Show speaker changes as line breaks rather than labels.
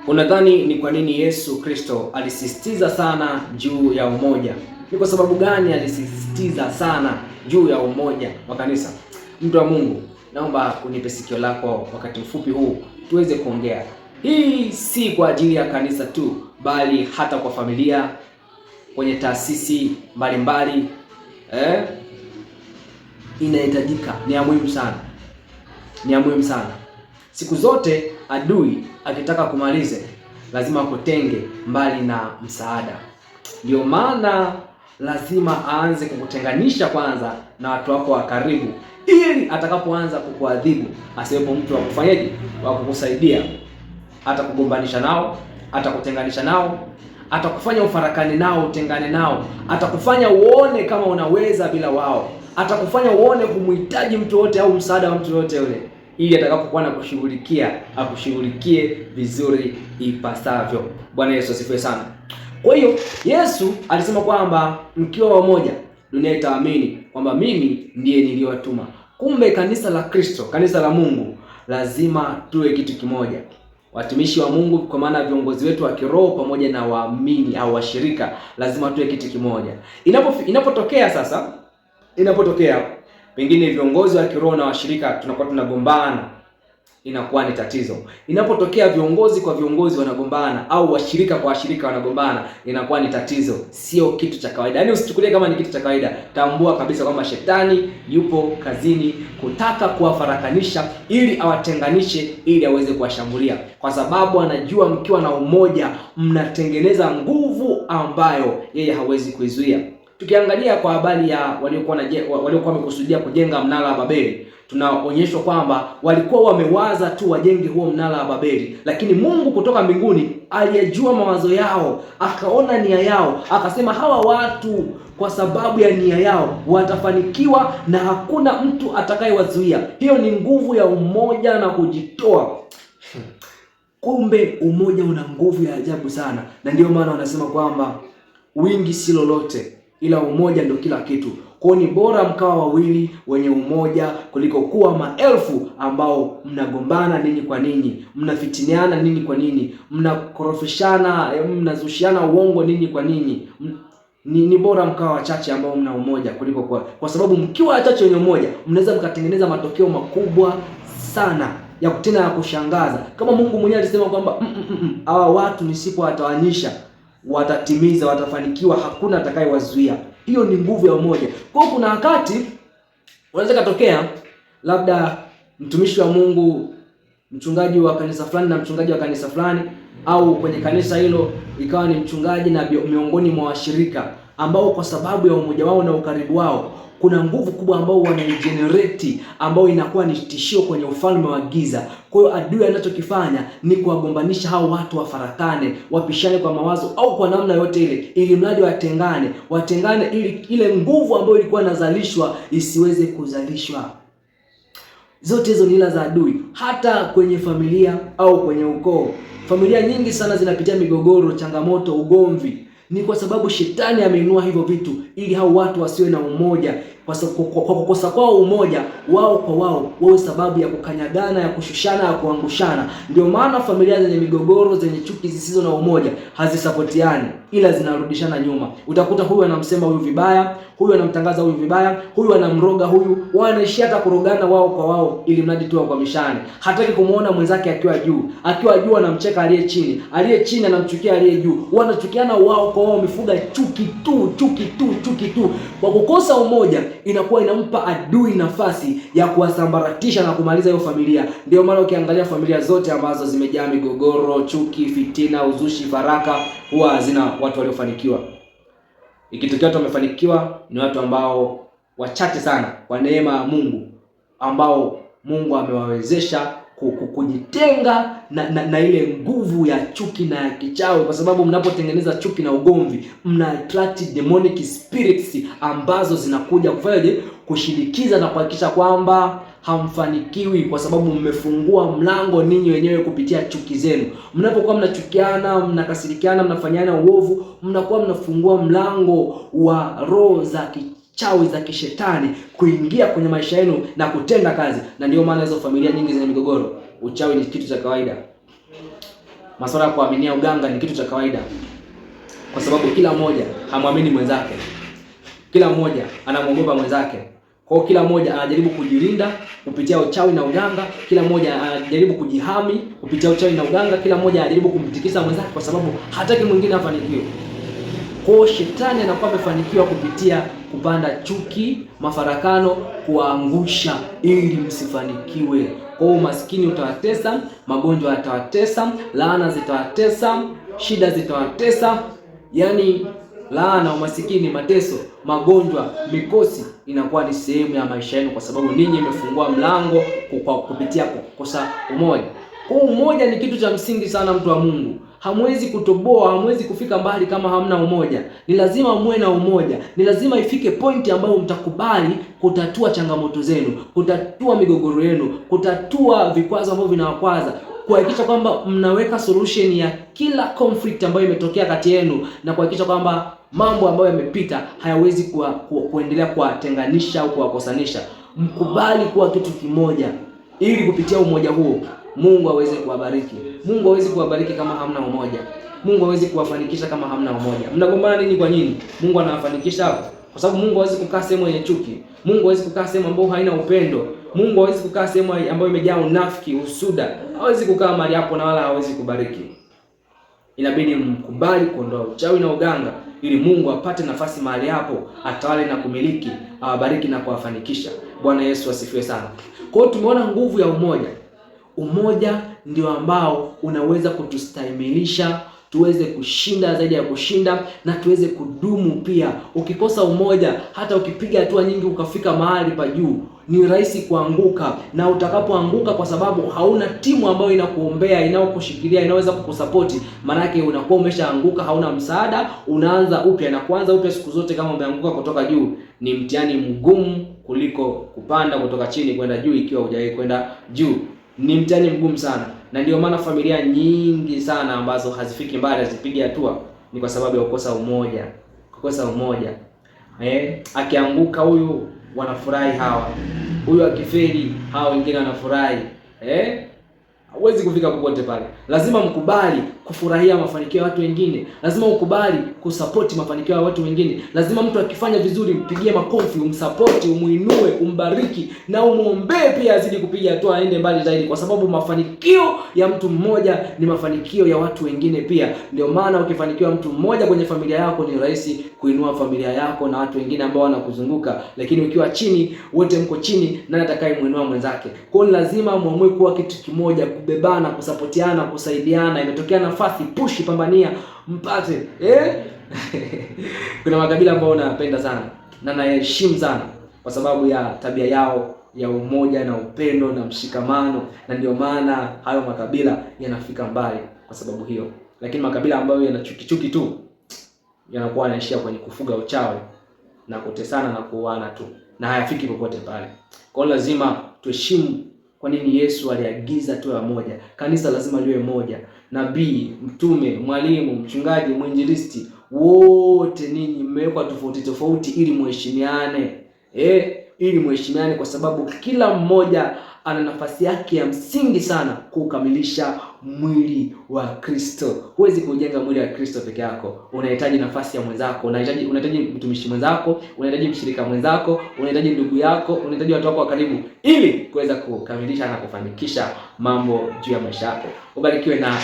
Unadhani ni kwa nini Yesu Kristo alisisitiza sana juu ya umoja? Ni kwa sababu gani alisisitiza sana juu ya umoja wa kanisa? Mtu wa Mungu, naomba unipe sikio lako wakati mfupi huu tuweze kuongea. Hii si kwa ajili ya kanisa tu, bali hata kwa familia, kwenye taasisi mbalimbali. Inahitajika, ni ya muhimu sana. Ni ya muhimu sana. Siku zote adui akitaka kumalize lazima akutenge mbali na msaada. Ndio maana lazima aanze kukutenganisha kwanza na watu wako wa karibu, ili atakapoanza kukuadhibu asiwepo mtu wa kufanyaje, wa kukusaidia. Atakugombanisha nao, atakutenganisha nao, atakufanya ufarakane nao, utengane nao, atakufanya uone kama unaweza bila wao, atakufanya uone kumhitaji mtu wote au msaada wa mtu yote yule, ili atakapokuwa na kushughulikia akushughulikie vizuri ipasavyo. Bwana Yesu asifiwe sana. Kwa hiyo Yesu alisema kwamba mkiwa wamoja dunia itaamini kwamba mimi ndiye niliyowatuma. Kumbe kanisa la Kristo, kanisa la Mungu, lazima tuwe kitu kimoja. Watumishi wa Mungu, kwa maana viongozi wetu wa kiroho pamoja na waamini au washirika, lazima tuwe kitu kimoja. Inapotokea pengine viongozi wa kiroho na washirika tunakuwa tunagombana, inakuwa ni tatizo. Inapotokea viongozi kwa viongozi wanagombana au washirika kwa washirika wanagombana, inakuwa ni tatizo, sio kitu cha kawaida. Yaani usichukulie kama ni kitu cha kawaida. Tambua kabisa kwamba shetani yupo kazini kutaka kuwafarakanisha ili awatenganishe, ili aweze kuwashambulia, kwa sababu anajua mkiwa na umoja mnatengeneza nguvu ambayo yeye hawezi kuizuia. Tukiangalia kwa habari ya waliokuwa wamekusudia kujenga mnara wa Babeli, tunaonyeshwa kwamba walikuwa wamewaza tu wajenge huo mnara wa Babeli, lakini Mungu kutoka mbinguni aliyejua mawazo yao, akaona nia yao, akasema hawa watu kwa sababu ya nia yao watafanikiwa na hakuna mtu atakayewazuia. Hiyo ni nguvu ya umoja na kujitoa. Kumbe umoja una nguvu ya ajabu sana, na ndio maana wanasema kwamba wingi si lolote, ila umoja ndio kila kitu. Kwa ni bora mkawa wawili wenye umoja kuliko kuwa maelfu ambao mnagombana ninyi kwa ninyi, mnafitiniana ninyi kwa ninyi, mnakorofishana, mnazushiana uongo ninyi kwa ninyi. Ni bora mkawa wachache ambao mna umoja kuliko kwa sababu mkiwa wachache wenye umoja mnaweza mkatengeneza matokeo makubwa sana ya kutena ya kushangaza. Kama Mungu mwenyewe alisema kwamba hawa watu nisipowatawanyisha watatimiza, watafanikiwa, hakuna atakayewazuia. Hiyo ni nguvu ya umoja. Kwa hiyo kuna wakati unaweza katokea labda mtumishi wa Mungu, mchungaji wa kanisa fulani na mchungaji wa kanisa fulani, au kwenye kanisa hilo ikawa ni mchungaji na miongoni mwa washirika ambao kwa sababu ya umoja wao na ukaribu wao kuna nguvu kubwa ambao wanaigenerate, ambao inakuwa ni tishio kwenye ufalme wa giza. Kwa hiyo adui anachokifanya ni kuwagombanisha hao watu, wafarakane, wapishane kwa mawazo au kwa namna yote ile, ili mradi watengane, ili ile nguvu ambayo ilikuwa inazalishwa isiweze kuzalishwa. Zote hizo ni ila za adui. Hata kwenye familia au kwenye ukoo, familia nyingi sana zinapitia migogoro, changamoto, ugomvi. Ni kwa sababu shetani ameinua hivyo vitu ili hao watu wasiwe na umoja. Kwa kukosa kwao umoja, wao kwa wao wawe sababu ya kukanyagana, ya kushushana, ya kuangushana. Ndio maana familia zenye migogoro, zenye chuki, zisizo na umoja hazisapotiani, ila zinarudishana nyuma. Utakuta huyu anamsema huyu vibaya, huyu anamtangaza huyu vibaya, huyu anamroga huyu, wanaishia hata kurogana wao kwa wao, ili mradi tu wakwamishane. Hataki kumuona mwenzake akiwa juu anamcheka aliye chini anamchukia aliye juu. Wanachukiana wao kwa wao, wamefuga chuki tu. Kwa kukosa umoja inakuwa inampa adui nafasi ya kuwasambaratisha na kumaliza hiyo familia. Ndio maana ukiangalia familia zote ambazo zimejaa migogoro, chuki, fitina, uzushi, faraka, huwa hazina watu waliofanikiwa. Ikitokea watu wamefanikiwa ni watu ambao wachache sana kwa neema ya Mungu, ambao Mungu amewawezesha kujitenga na ile nguvu ya chuki na ya kichawi, kwa sababu mnapotengeneza chuki na ugomvi mna attract demonic spirits ambazo zinakuja kufanyaje, kushinikiza na kuhakikisha kwamba hamfanikiwi, kwa sababu mmefungua mlango ninyi wenyewe kupitia chuki zenu. Mnapokuwa mnachukiana, mnakasirikiana, mnafanyana uovu, mnakuwa mnafungua mlango wa roho za chawi za kishetani kuingia kwenye maisha yenu na kutenda kazi. Na ndio maana hizo familia nyingi zenye migogoro, uchawi ni kitu cha kawaida. Masuala ya kuaminia uganga ni kitu cha kawaida, kwa sababu kila mmoja hamwamini mwenzake, kila mmoja anamwogopa mwenzake. Kwa hiyo kila mmoja anajaribu kujilinda kupitia uchawi na uganga, kila mmoja anajaribu kujihami kupitia uchawi na uganga, kila mmoja anajaribu kumtikisa mwenzake kwa sababu hataki mwingine afanikiwe. Kwa hiyo shetani anakuwa amefanikiwa kupitia kupanda chuki, mafarakano, kuangusha ili msifanikiwe. Kwa hiyo umaskini utawatesa, magonjwa yatawatesa, laana zitawatesa, shida zitawatesa. Yaani laana, umasikini, mateso, magonjwa, mikosi inakuwa ni sehemu ya maisha yenu, kwa sababu ninyi mmefungua mlango kupitia kukosa umoja. Kwa umoja ni kitu cha msingi sana, mtu wa Mungu. Hamwezi kutoboa, hamwezi kufika mbali kama hamna umoja. Ni lazima muwe na umoja. Ni lazima ifike pointi ambayo mtakubali kutatua changamoto zenu, kutatua migogoro yenu, kutatua vikwazo ambavyo vinawakwaza, kuhakikisha kwamba mnaweka solution ya kila conflict ambayo imetokea kati yenu, na kuhakikisha kwamba mambo ambayo yamepita hayawezi kuendelea kuwatenganisha au kuwakosanisha. Mkubali kuwa kitu kimoja, ili kupitia umoja huo Mungu aweze kuwabariki. Mungu hawezi kuwabariki kama hamna umoja. Mungu hawezi kuwafanikisha kama hamna umoja. Mnagombana nini kwa nini? Mungu anawafanikisha hapo. Kwa sababu Mungu hawezi kukaa sehemu yenye chuki. Mungu hawezi kukaa sehemu ambayo haina upendo. Mungu hawezi kukaa sehemu ambayo imejaa unafiki, usuda. Hawezi kukaa mahali hapo na wala hawezi kubariki. Inabidi mkubali kuondoa uchawi na uganga ili Mungu apate nafasi mahali hapo, atawale na kumiliki, awabariki na kuwafanikisha. Bwana Yesu asifiwe sana. Kwa hiyo tumeona nguvu ya umoja. Umoja ndio ambao unaweza kutustahimilisha tuweze kushinda zaidi ya kushinda, na tuweze kudumu pia. Ukikosa umoja, hata ukipiga hatua nyingi ukafika mahali pa juu, ni rahisi kuanguka. Na utakapoanguka kwa sababu hauna timu ambayo inakuombea, inayokushikilia, inaweza kukusapoti, maana yake unakuwa umeshaanguka, hauna msaada, unaanza upya. Na kuanza upya siku zote kama umeanguka kutoka juu ni mtihani mgumu kuliko kupanda kutoka chini kwenda juu ikiwa hujawahi kwenda juu. Ni mtihani mgumu sana, na ndio maana familia nyingi sana ambazo hazifiki mbali, hazipigi hatua, ni kwa sababu ya kukosa umoja. Kukosa umoja. Akianguka huyu wanafurahi hawa, huyu akifeli hawa wengine wanafurahi. Hauwezi kufika popote pale. Lazima mkubali kufurahia mafanikio ya watu wengine. Lazima ukubali kusapoti mafanikio ya watu wengine. Lazima mtu akifanya vizuri mpigie makofi, umsapoti, umuinue, umbariki na umuombee pia azidi kupiga hatua, aende mbali zaidi, kwa sababu mafanikio ya mtu mmoja ni mafanikio ya watu wengine pia. Ndio maana ukifanikiwa mtu mmoja kwenye familia yako, ni rahisi kuinua familia yako na watu wengine ambao wanakuzunguka. Lakini ukiwa chini, wote mko chini, nani atakayemuinua mwenzake? Kwa hiyo lazima muamue kuwa kitu kimoja, kubebana, kusapotiana, kusaidiana. Imetokea nafasi, pushi, pambania mpate. Kuna makabila ambao napenda sana na naheshimu sana kwa sababu ya tabia yao ya umoja na upendo na mshikamano, na ndio maana hayo makabila yanafika mbali kwa sababu hiyo. Lakini makabila ambayo yana chuki tu yanakuwa yanaishia kwenye kufuga uchawi na kutesana na kuuana tu, na hayafiki popote pale. Kwa hiyo lazima tuheshimu. Kwa nini Yesu aliagiza tuwe moja? Kanisa lazima liwe moja. Nabii, mtume, mwalimu, mchungaji, mwinjilisti, wote ninyi mmewekwa tofauti tofauti ili muheshimiane. Ili muheshimiane, kwa sababu kila mmoja ana nafasi yake ya msingi sana kukamilisha mwili wa Kristo. Huwezi kujenga mwili wa Kristo peke yako. Unahitaji nafasi ya mwenzako, unahitaji mtumishi mwenzako, unahitaji mshirika mwenzako, unahitaji ndugu yako, unahitaji watu wako wa karibu, ili kuweza kukamilisha na kufanikisha mambo juu ya maisha yako. Ubarikiwe na